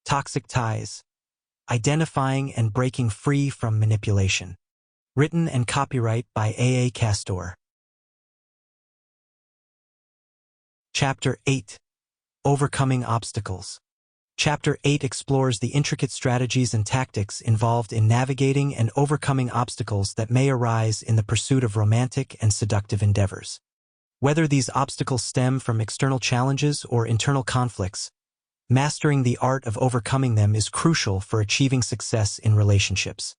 Toxic ties. Identifying and breaking free from manipulation. Written and copyright by A.A. Castor. Chapter 8. Overcoming Obstacles. Chapter 8 explores the intricate strategies and tactics involved in navigating and overcoming obstacles that may arise in the pursuit of romantic and seductive endeavors. Whether these obstacles stem from external challenges or internal conflicts, mastering the art of overcoming them is crucial for achieving success in relationships.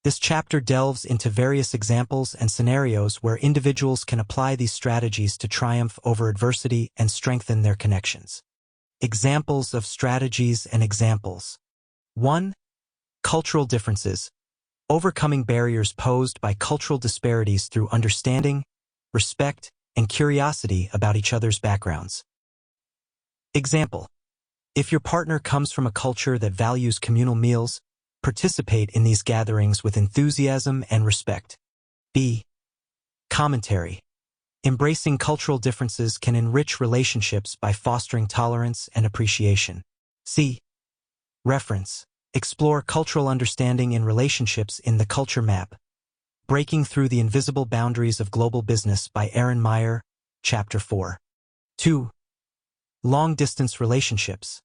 This chapter delves into various examples and scenarios where individuals can apply these strategies to triumph over adversity and strengthen their connections. Examples of strategies and examples. 1. Cultural differences. Overcoming barriers posed by cultural disparities through understanding, respect, and curiosity about each other's backgrounds. Example. If your partner comes from a culture that values communal meals, participate in these gatherings with enthusiasm and respect. B. Commentary. Embracing cultural differences can enrich relationships by fostering tolerance and appreciation. C. Reference. Explore cultural understanding in relationships in The Culture Map. Breaking Through the Invisible Boundaries of Global Business by Erin Meyer, Chapter 4. 2. Long-distance relationships.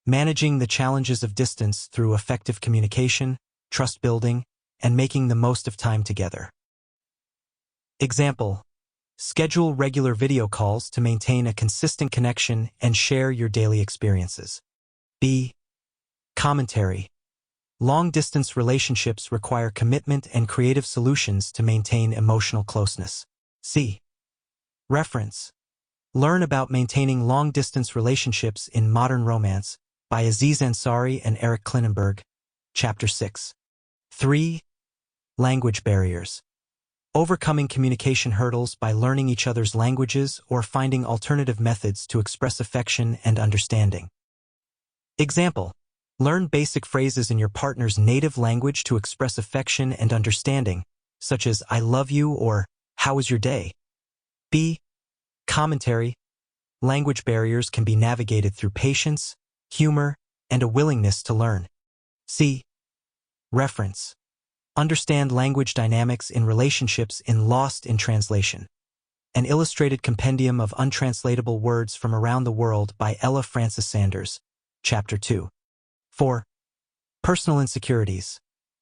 Managing the challenges of distance through effective communication, trust building, and making the most of time together. Example. Schedule regular video calls to maintain a consistent connection and share your daily experiences. B. Commentary. Long-distance relationships require commitment and creative solutions to maintain emotional closeness. C. Reference. Learn about maintaining long-distance relationships in Modern Romance by Aziz Ansari and Eric Klinenberg, Chapter 6. 3. Language barriers. Overcoming communication hurdles by learning each other's languages or finding alternative methods to express affection and understanding. Example. Learn basic phrases in your partner's native language to express affection and understanding, such as "I love you" or "How was your day?" B. Commentary. Language barriers can be navigated through patience, humor, and a willingness to learn. C. Reference. Understand language dynamics in relationships in Lost in Translation. An illustrated compendium of untranslatable words from around the world by Ella Francis Sanders, Chapter 2. 4. Personal insecurities.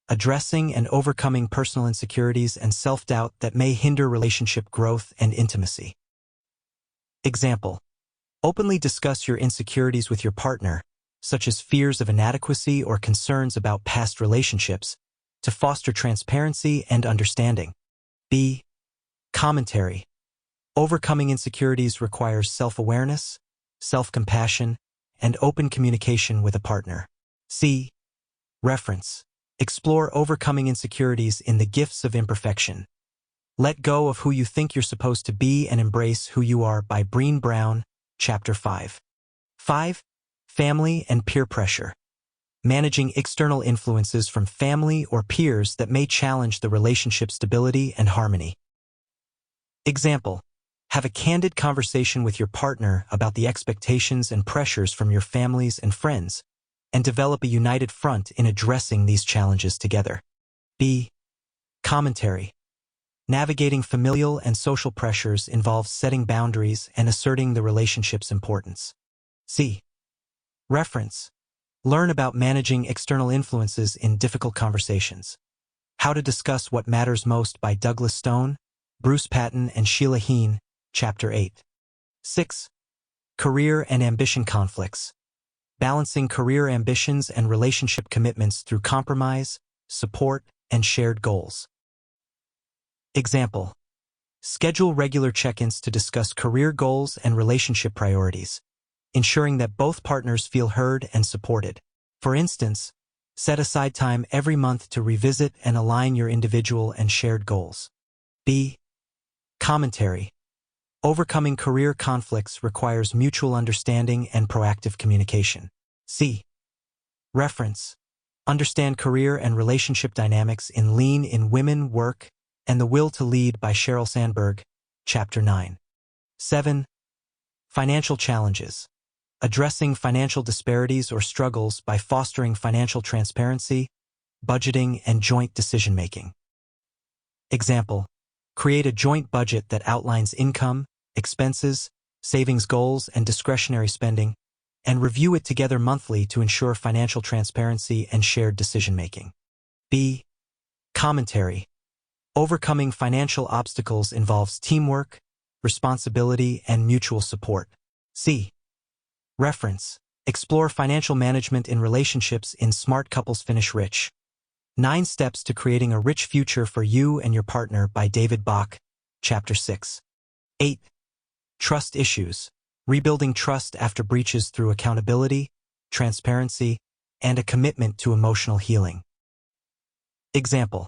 Addressing and overcoming personal insecurities and self-doubt that may hinder relationship growth and intimacy. Example. Openly discuss your insecurities with your partner, such as fears of inadequacy or concerns about past relationships, to foster transparency and understanding. B. Commentary. Overcoming insecurities requires self-awareness, self-compassion, and open communication with a partner. C. Reference. Explore overcoming insecurities in The Gifts of Imperfection. Let Go of Who You Think You're Supposed to Be and Embrace Who You Are by Brené Brown, Chapter 5. 5. Family and peer pressure. Managing external influences from family or peers that may challenge the relationship stability and harmony. Example. Have a candid conversation with your partner about the expectations and pressures from your families and friends, and develop a united front in addressing these challenges together. B. Commentary. Navigating familial and social pressures involves setting boundaries and asserting the relationship's importance. C. Reference. Learn about managing external influences in difficult conversations. How to Discuss What Matters Most by Douglas Stone, Bruce Patton, and Sheila Heen, Chapter 8. 6. Career and ambition conflicts. Balancing career ambitions and relationship commitments through compromise, support, and shared goals. Example. Schedule regular check-ins to discuss career goals and relationship priorities, ensuring that both partners feel heard and supported. For instance, set aside time every month to revisit and align your individual and shared goals. B. Commentary. Overcoming career conflicts requires mutual understanding and proactive communication. C. Reference. Understand career and relationship dynamics in Lean in Women, Work, and the Will to Lead by Sheryl Sandberg, Chapter 9. 7. Financial challenges. Addressing financial disparities or struggles by fostering financial transparency, budgeting, and joint decision-making. Example: create a joint budget that outlines income, expenses, savings goals, and discretionary spending, and review it together monthly to ensure financial transparency and shared decision-making. B. Commentary. Overcoming financial obstacles involves teamwork, responsibility, and mutual support. C. Reference. Explore financial management in relationships in Smart Couples Finish Rich. 9 Steps to Creating a Rich Future for You and Your Partner by David Bach, Chapter 6. 8. Trust Issues. Rebuilding trust after breaches through accountability, transparency, and a commitment to emotional healing. Example: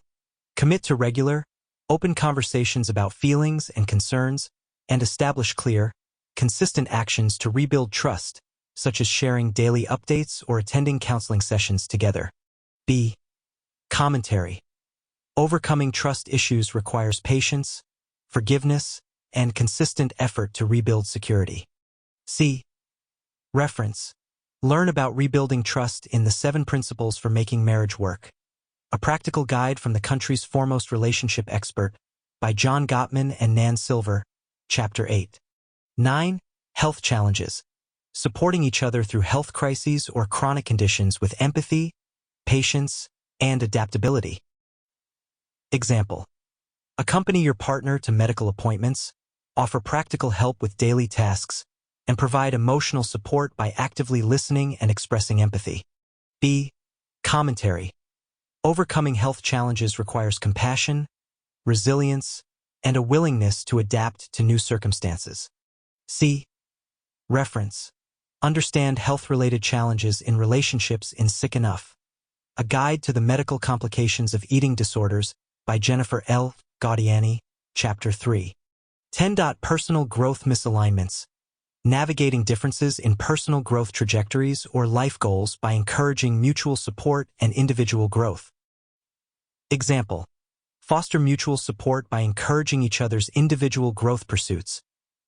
commit to regular, open conversations about feelings and concerns, and establish clear, consistent actions to rebuild trust, such as sharing daily updates or attending counseling sessions together. B. Commentary. Overcoming trust issues requires patience, forgiveness, and consistent effort to rebuild security. C. Reference. Learn about rebuilding trust in the 7 Principles for Making Marriage Work, a practical guide from the country's foremost relationship expert, by John Gottman and Nan Silver, Chapter 8. 9. Health Challenges. Supporting each other through health crises or chronic conditions with empathy, patience, and adaptability. Example: accompany your partner to medical appointments, offer practical help with daily tasks, and provide emotional support by actively listening and expressing empathy. B. Commentary. Overcoming health challenges requires compassion, resilience, and a willingness to adapt to new circumstances. C. Reference. Understand health-related challenges in relationships in Sick Enough, a guide to the medical complications of eating disorders, by Jennifer L. Gaudiani, Chapter 3. 10. Personal growth misalignments. Navigating differences in personal growth trajectories or life goals by encouraging mutual support and individual growth. Example: foster mutual support by encouraging each other's individual growth pursuits,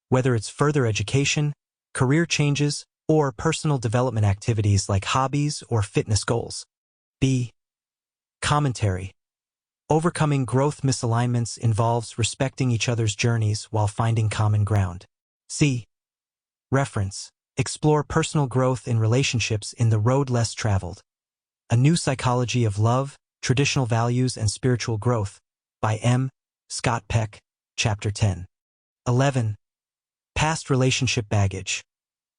whether it's further education, career changes, or personal development activities like hobbies or fitness goals. B. Commentary. Overcoming growth misalignments involves respecting each other's journeys while finding common ground. C. Reference. Explore personal growth in relationships in The Road Less Traveled, a new psychology of love, traditional values, and spiritual growth, by M. Scott Peck, Chapter 10. 11. Past relationship baggage.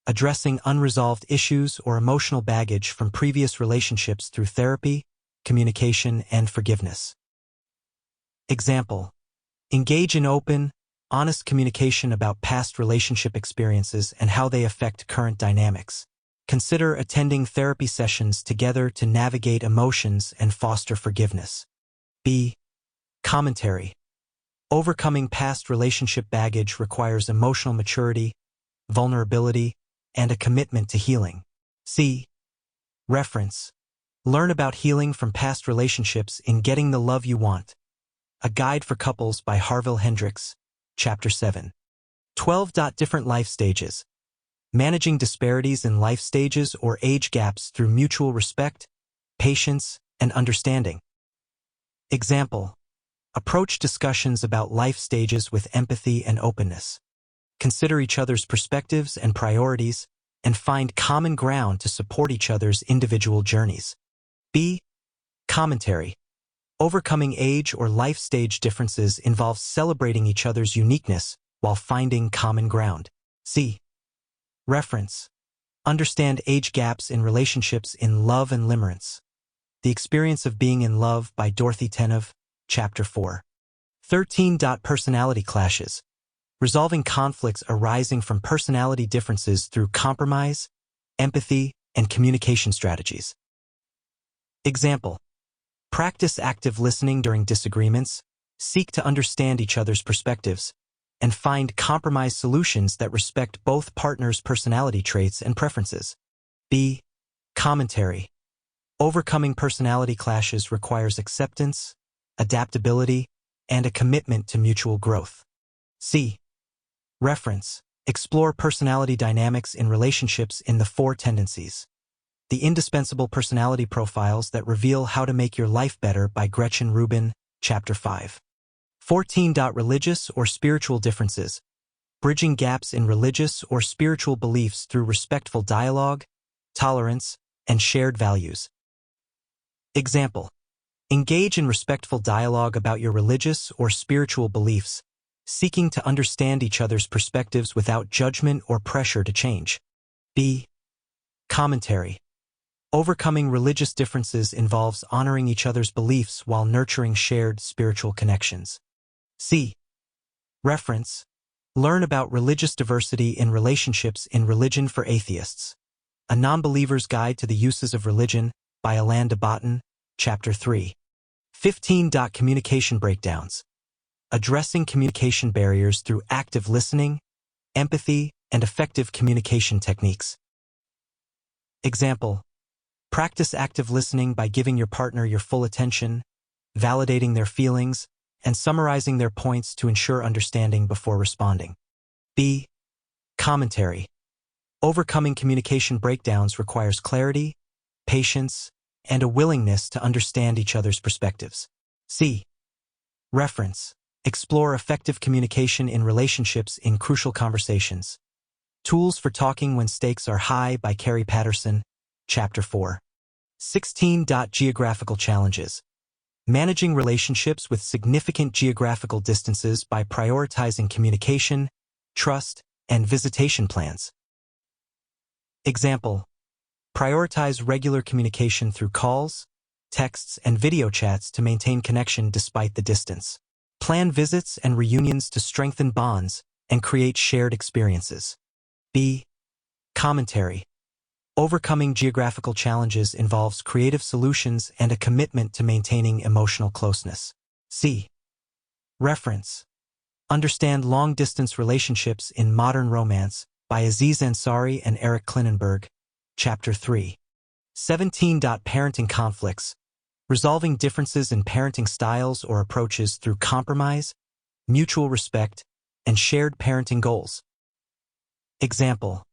Addressing unresolved issues or emotional baggage from previous relationships through therapy, communication, and forgiveness. Example: engage in open, honest communication about past relationship experiences and how they affect current dynamics. Consider attending therapy sessions together to navigate emotions and foster forgiveness. B. Commentary. Overcoming past relationship baggage requires emotional maturity, vulnerability, and a commitment to healing. C. Reference. Learn about healing from past relationships in Getting the Love You Want, a guide for couples, by Harville Hendrix, Chapter 7. 12. Different life stages. Managing disparities in life stages or age gaps through mutual respect, patience, and understanding. Example: approach discussions about life stages with empathy and openness. Consider each other's perspectives and priorities, and find common ground to support each other's individual journeys. B. Commentary. Overcoming age or life stage differences involves celebrating each other's uniqueness while finding common ground. C. Reference. Understand age gaps in relationships in Love and Limerence, The Experience of Being in Love, by Dorothy Tenev, Chapter 4. 13. Personality clashes. Resolving conflicts arising from personality differences through compromise, empathy, and communication strategies. Example: practice active listening during disagreements, seek to understand each other's perspectives, and find compromise solutions that respect both partners' personality traits and preferences. B. Commentary. Overcoming personality clashes requires acceptance, adaptability, and a commitment to mutual growth. C. Reference. Explore personality dynamics in relationships in the 4 tendencies. The indispensable personality profiles that reveal how to make your life better by Gretchen Rubin, Chapter 5. 14. Religious or spiritual differences. Bridging gaps in religious or spiritual beliefs through respectful dialogue, tolerance, and shared values. Example. Engage in respectful dialogue about your religious or spiritual beliefs, seeking to understand each other's perspectives without judgment or pressure to change. B. Commentary. Overcoming religious differences involves honoring each other's beliefs while nurturing shared spiritual connections. C. Reference. Learn about religious diversity in relationships in Religion for Atheists. A Non-Believer's Guide to the Uses of Religion by Alain de Botton, Chapter 3. 15. Communication breakdowns. Addressing communication barriers through active listening, empathy, and effective communication techniques. Example. Practice active listening by giving your partner your full attention, validating their feelings, and summarizing their points to ensure understanding before responding. B. Commentary. Overcoming communication breakdowns requires clarity, patience, and a willingness to understand each other's perspectives. C. Reference. Explore effective communication in relationships in crucial conversations. Tools for Talking When Stakes Are High by Carrie Patterson, Chapter 4. 16. Geographical challenges. Managing relationships with significant geographical distances by prioritizing communication, trust, and visitation plans. Example. Prioritize regular communication through calls, texts, and video chats to maintain connection despite the distance. Plan visits and reunions to strengthen bonds and create shared experiences. B. Commentary. Overcoming geographical challenges involves creative solutions and a commitment to maintaining emotional closeness. C. Reference. Understand long-distance relationships in Modern Romance by Aziz Ansari and Eric Klinenberg, Chapter 3. 17. Parenting conflicts. Resolving differences in parenting styles or approaches through compromise, mutual respect, and shared parenting goals. Example.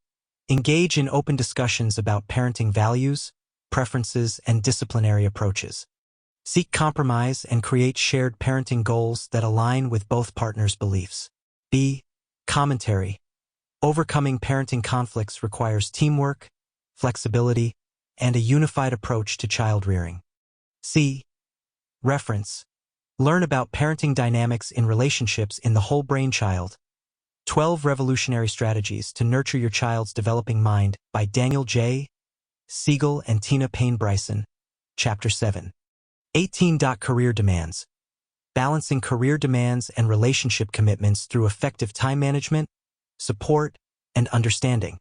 Engage in open discussions about parenting values, preferences, and disciplinary approaches. Seek compromise and create shared parenting goals that align with both partners' beliefs. B. Commentary. Overcoming parenting conflicts requires teamwork, flexibility, and a unified approach to child rearing. C. Reference. Learn about parenting dynamics in relationships in The Whole Brain Child. 12 Revolutionary Strategies to Nurture Your Child's Developing Mind by Daniel J. Siegel and Tina Payne Bryson, Chapter 7. 18. Career demands. Balancing career demands and relationship commitments through effective time management, support, and understanding.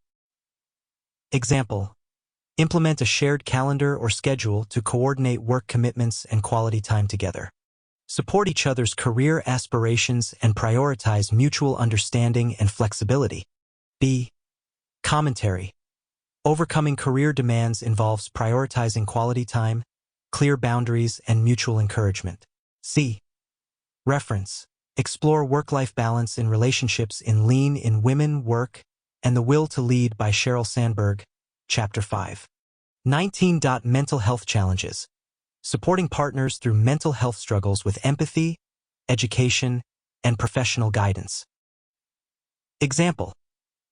Example. Implement a shared calendar or schedule to coordinate work commitments and quality time together. Support each other's career aspirations and prioritize mutual understanding and flexibility. B. Commentary. Overcoming career demands involves prioritizing quality time, clear boundaries, and mutual encouragement. C. Reference. Explore work-life balance in relationships in Lean in Women, Work, and the Will to Lead by Sheryl Sandberg, Chapter 5. 19. Mental health challenges. Supporting partners through mental health struggles with empathy, education, and professional guidance. Example.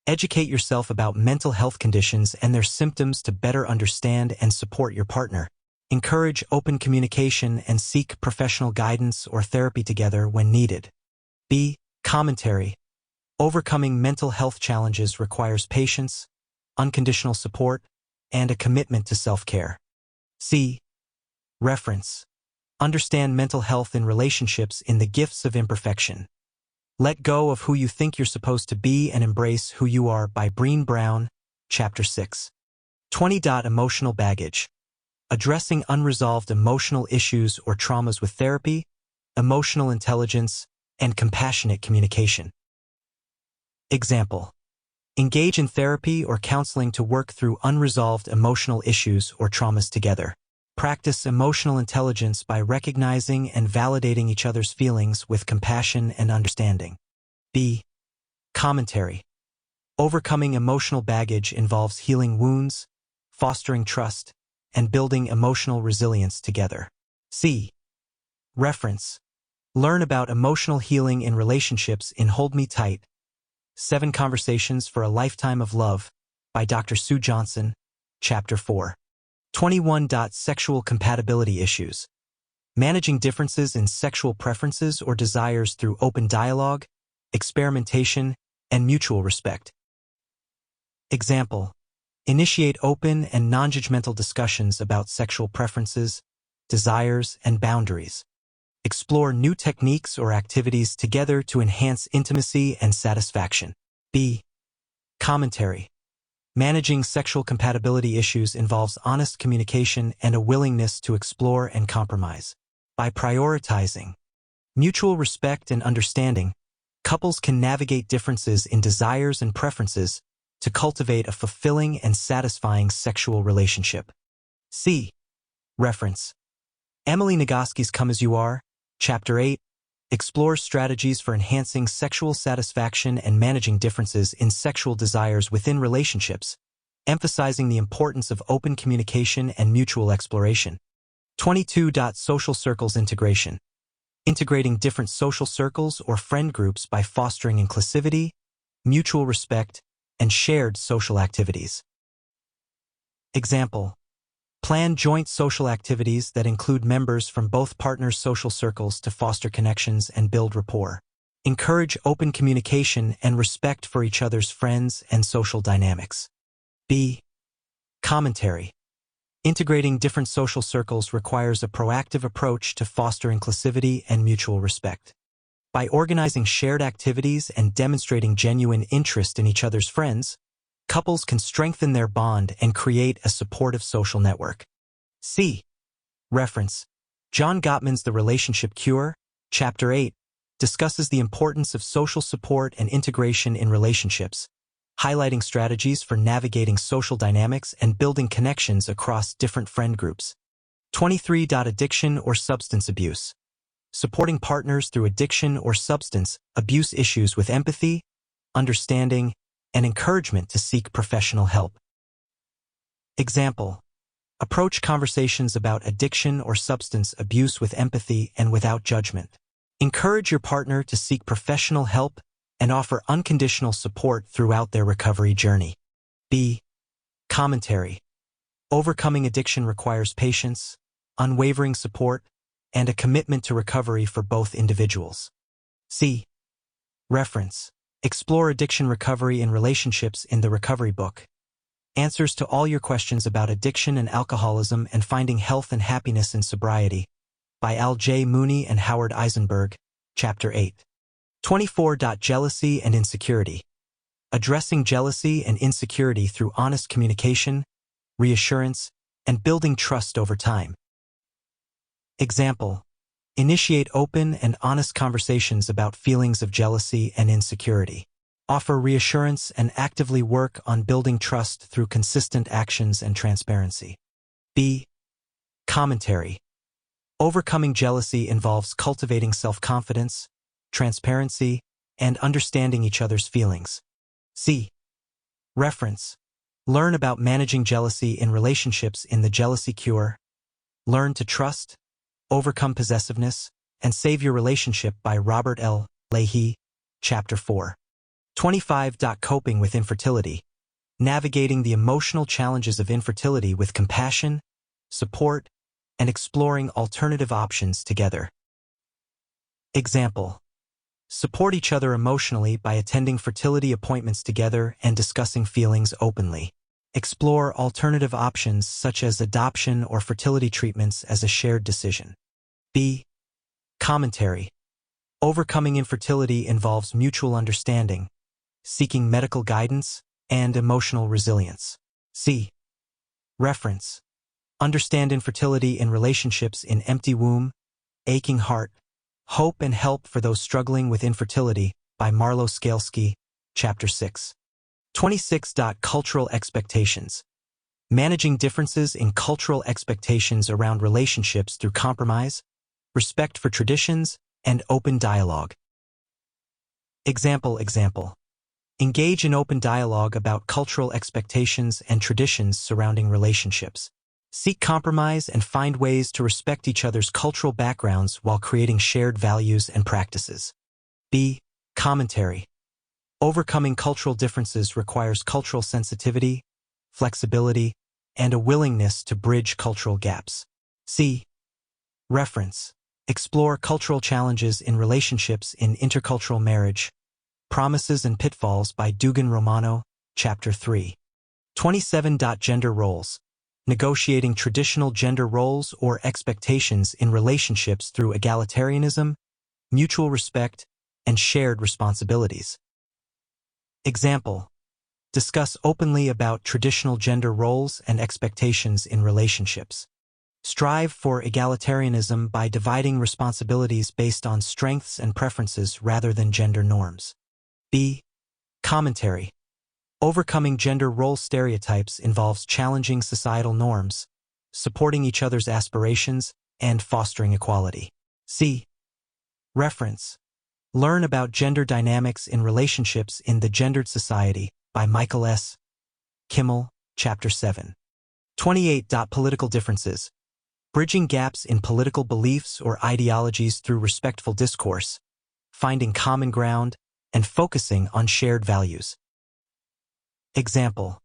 Educate yourself about mental health conditions and their symptoms to better understand and support your partner. Encourage open communication and seek professional guidance or therapy together when needed. B. Commentary. Overcoming mental health challenges requires patience, unconditional support, and a commitment to self-care. C. Reference. Understand mental health in relationships in The Gifts of Imperfection. Let Go of Who You Think You're Supposed to Be and Embrace Who You Are by Brené Brown, Chapter 6. 20. Emotional baggage. Addressing unresolved emotional issues or traumas with therapy, emotional intelligence, and compassionate communication. Example. Engage in therapy or counseling to work through unresolved emotional issues or traumas together. Practice emotional intelligence by recognizing and validating each other's feelings with compassion and understanding. B. Commentary. Overcoming emotional baggage involves healing wounds, fostering trust, and building emotional resilience together. C. Reference. Learn about emotional healing in relationships in Hold Me Tight, 7 Conversations for a Lifetime of Love by Dr. Sue Johnson, Chapter 4. 21. Sexual compatibility issues. Managing differences in sexual preferences or desires through open dialogue, experimentation, and mutual respect. Example. Initiate open and non-judgmental discussions about sexual preferences, desires, and boundaries. Explore new techniques or activities together to enhance intimacy and satisfaction. B. Commentary. Managing sexual compatibility issues involves honest communication and a willingness to explore and compromise. By prioritizing mutual respect and understanding, couples can navigate differences in desires and preferences to cultivate a fulfilling and satisfying sexual relationship. C. Reference. Emily Nagoski's Come As You Are, Chapter 8, explores strategies for enhancing sexual satisfaction and managing differences in sexual desires within relationships, emphasizing the importance of open communication and mutual exploration. 22. Social circles integration. Integrating different social circles or friend groups by fostering inclusivity, mutual respect, and shared social activities. Example. Plan joint social activities that include members from both partners' social circles to foster connections and build rapport. Encourage open communication and respect for each other's friends and social dynamics. B. Commentary. Integrating different social circles requires a proactive approach to foster inclusivity and mutual respect. By organizing shared activities and demonstrating genuine interest in each other's friends, couples can strengthen their bond and create a supportive social network. C. Reference. John Gottman's The Relationship Cure, Chapter 8, discusses the importance of social support and integration in relationships, highlighting strategies for navigating social dynamics and building connections across different friend groups. 23. Addiction or substance abuse. Supporting partners through addiction or substance abuse issues with empathy, understanding, and encouragement to seek professional help. Example. Approach conversations about addiction or substance abuse with empathy and without judgment. Encourage your partner to seek professional help and offer unconditional support throughout their recovery journey. B. Commentary. Overcoming addiction requires patience, unwavering support, and a commitment to recovery for both individuals. C. Reference. Explore addiction recovery in relationships in The Recovery Book. Answers to all your questions about addiction and alcoholism and finding health and happiness in sobriety by Al J. Mooney and Howard Eisenberg, Chapter 8. 24. Jealousy and insecurity. Addressing jealousy and insecurity through honest communication, reassurance, and building trust over time. Example. Initiate open and honest conversations about feelings of jealousy and insecurity. Offer reassurance and actively work on building trust through consistent actions and transparency. B. Commentary. Overcoming jealousy involves cultivating self-confidence, transparency, and understanding each other's feelings. C. Reference. Learn about managing jealousy in relationships in The Jealousy Cure. Learn to trust, overcome possessiveness, and save your relationship by Robert L. Leahy, Chapter 4. 25. Coping with infertility. Navigating the emotional challenges of infertility with compassion, support, and exploring alternative options together. Example. Support each other emotionally by attending fertility appointments together and discussing feelings openly. Explore alternative options such as adoption or fertility treatments as a shared decision. B. Commentary. Overcoming infertility involves mutual understanding, seeking medical guidance, and emotional resilience. C. Reference. Understand infertility in relationships in Empty Womb, Aching Heart, Hope and Help for Those Struggling with Infertility by Marlo Skalski, Chapter 6. 26. Cultural expectations. Managing differences in cultural expectations around relationships through compromise, respect for traditions, and open dialogue. Example. Engage in open dialogue about cultural expectations and traditions surrounding relationships. Seek compromise and find ways to respect each other's cultural backgrounds while creating shared values and practices. B. Commentary. Overcoming cultural differences requires cultural sensitivity, flexibility, and a willingness to bridge cultural gaps. C. Reference. Explore cultural challenges in relationships in intercultural marriage. Promises and Pitfalls by Dugan Romano, Chapter 3. 27. Gender roles. Negotiating traditional gender roles or expectations in relationships through egalitarianism, mutual respect, and shared responsibilities. Example. Discuss openly about traditional gender roles and expectations in relationships. Strive for egalitarianism by dividing responsibilities based on strengths and preferences rather than gender norms. B. Commentary. Overcoming gender role stereotypes involves challenging societal norms, supporting each other's aspirations, and fostering equality. C. Reference. Learn about gender dynamics in relationships in the Gendered Society by Michael S. Kimmel, Chapter 7. 28. Political differences. Bridging gaps in political beliefs or ideologies through respectful discourse, finding common ground, and focusing on shared values. Example.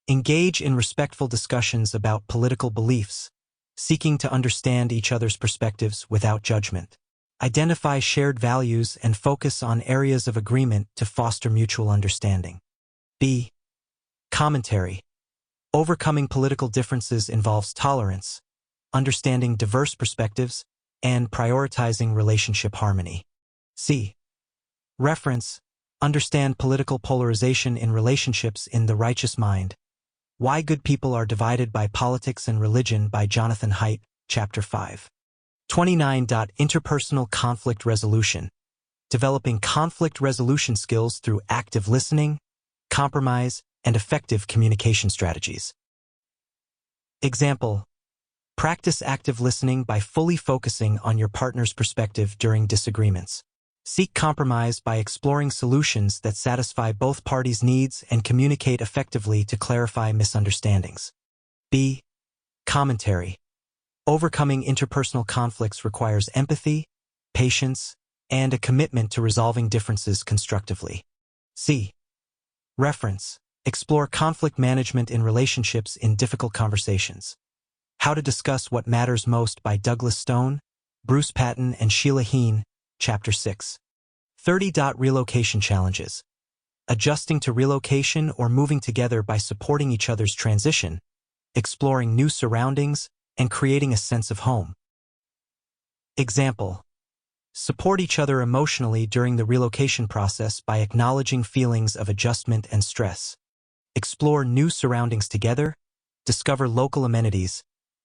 Engage in respectful discussions about political beliefs, seeking to understand each other's perspectives without judgment. Identify shared values and focus on areas of agreement to foster mutual understanding. B. Commentary. Overcoming political differences involves tolerance, understanding diverse perspectives, and prioritizing relationship harmony. C. Reference. Understand political polarization in relationships in The Righteous Mind. Why Good People Are Divided by Politics and Religion by Jonathan Haidt, Chapter 5. 29. Interpersonal conflict resolution. Developing conflict resolution skills through active listening, compromise, and effective communication strategies. Example. Practice active listening by fully focusing on your partner's perspective during disagreements. Seek compromise by exploring solutions that satisfy both parties' needs and communicate effectively to clarify misunderstandings. B. Commentary. Overcoming interpersonal conflicts requires empathy, patience, and a commitment to resolving differences constructively. C. Reference. Explore conflict management in relationships in difficult conversations. How to Discuss What Matters Most by Douglas Stone, Bruce Patton, and Sheila Heen, Chapter 6. 30. Relocation challenges. Adjusting to relocation or moving together by supporting each other's transition, exploring new surroundings, and creating a sense of home. Example. Support each other emotionally during the relocation process by acknowledging feelings of adjustment and stress. Explore new surroundings together, discover local amenities,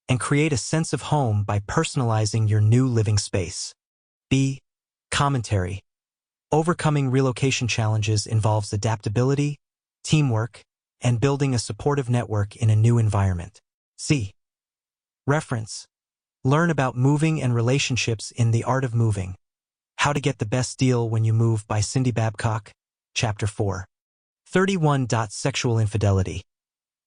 and create a sense of home by personalizing your new living space. B. Commentary. Overcoming relocation challenges involves adaptability, teamwork, and building a supportive network in a new environment. C. Reference. Learn about moving and relationships in The Art of Moving. How to Get the Best Deal When You Move by Cindy Babcock, Chapter 4. 31. Sexual infidelity.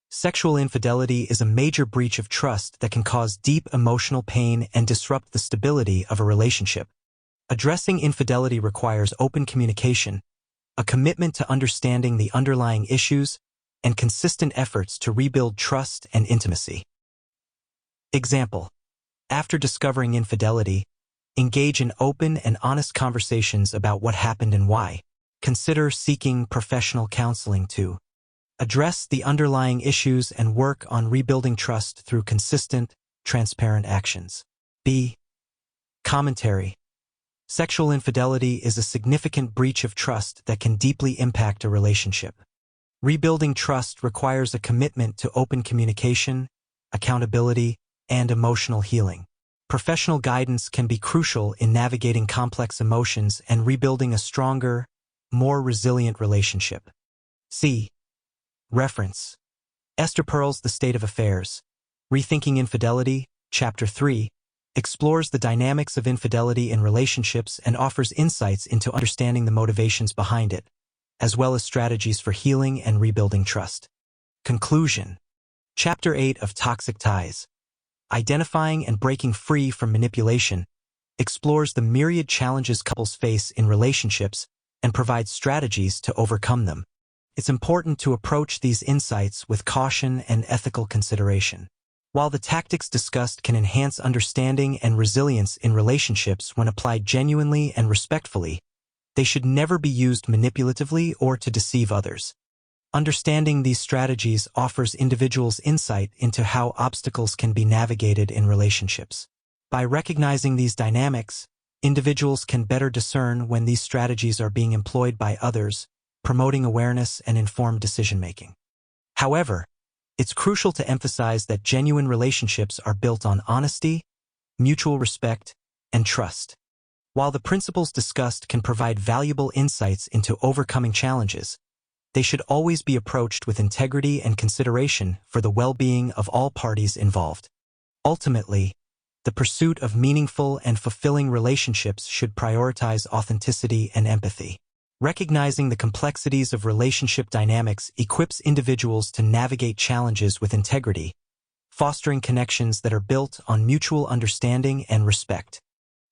Sexual infidelity is a major breach of trust that can cause deep emotional pain and disrupt the stability of a relationship. Addressing infidelity requires open communication, a commitment to understanding the underlying issues, and consistent efforts to rebuild trust and intimacy. Example. After discovering infidelity, engage in open and honest conversations about what happened and why. Consider seeking professional counseling to address the underlying issues and work on rebuilding trust through consistent, transparent actions. B. Commentary. Sexual infidelity is a significant breach of trust that can deeply impact a relationship. Rebuilding trust requires a commitment to open communication, accountability, and emotional healing. Professional guidance can be crucial in navigating complex emotions and rebuilding a stronger, more resilient relationship. C. Reference. Esther Perel's The State of Affairs. Rethinking Infidelity, Chapter 3, explores the dynamics of infidelity in relationships and offers insights into understanding the motivations behind it, as well as strategies for healing and rebuilding trust. Conclusion. Chapter 8 of Toxic Ties, Identifying and Breaking Free from Manipulation, explores the myriad challenges couples face in relationships and provides strategies to overcome them. It's important to approach these insights with caution and ethical consideration. While the tactics discussed can enhance understanding and resilience in relationships when applied genuinely and respectfully, they should never be used manipulatively or to deceive others. Understanding these strategies offers individuals insight into how obstacles can be navigated in relationships. By recognizing these dynamics, individuals can better discern when these strategies are being employed by others, promoting awareness and informed decision-making. However, it's crucial to emphasize that genuine relationships are built on honesty, mutual respect, and trust. While the principles discussed can provide valuable insights into overcoming challenges, they should always be approached with integrity and consideration for the well-being of all parties involved. Ultimately, the pursuit of meaningful and fulfilling relationships should prioritize authenticity and empathy. Recognizing the complexities of relationship dynamics equips individuals to navigate challenges with integrity, fostering connections that are built on mutual understanding and respect.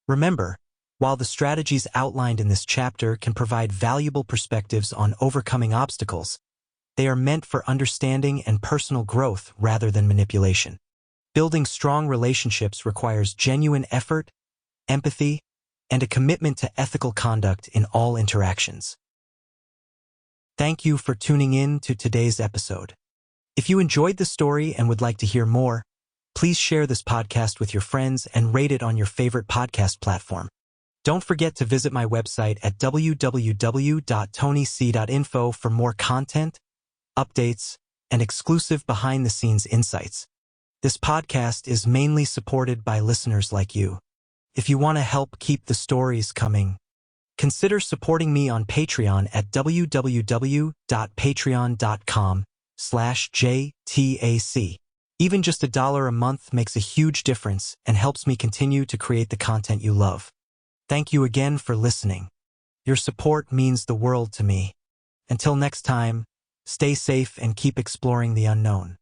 Remember, while the strategies outlined in this chapter can provide valuable perspectives on overcoming obstacles, they are meant for understanding and personal growth rather than manipulation. Building strong relationships requires genuine effort, empathy, and a commitment to ethical conduct in all interactions. Thank you for tuning in to today's episode. If you enjoyed the story and would like to hear more, please share this podcast with your friends and rate it on your favorite podcast platform. Don't forget to visit my website at www.tonyc.info for more content, updates, and exclusive behind-the-scenes insights. This podcast is mainly supported by listeners like you. If you want to help keep the stories coming, consider supporting me on Patreon at www.patreon.com/JTAC. Even just $1 a month makes a huge difference and helps me continue to create the content you love. Thank you again for listening. Your support means the world to me. Until next time, stay safe and keep exploring the unknown.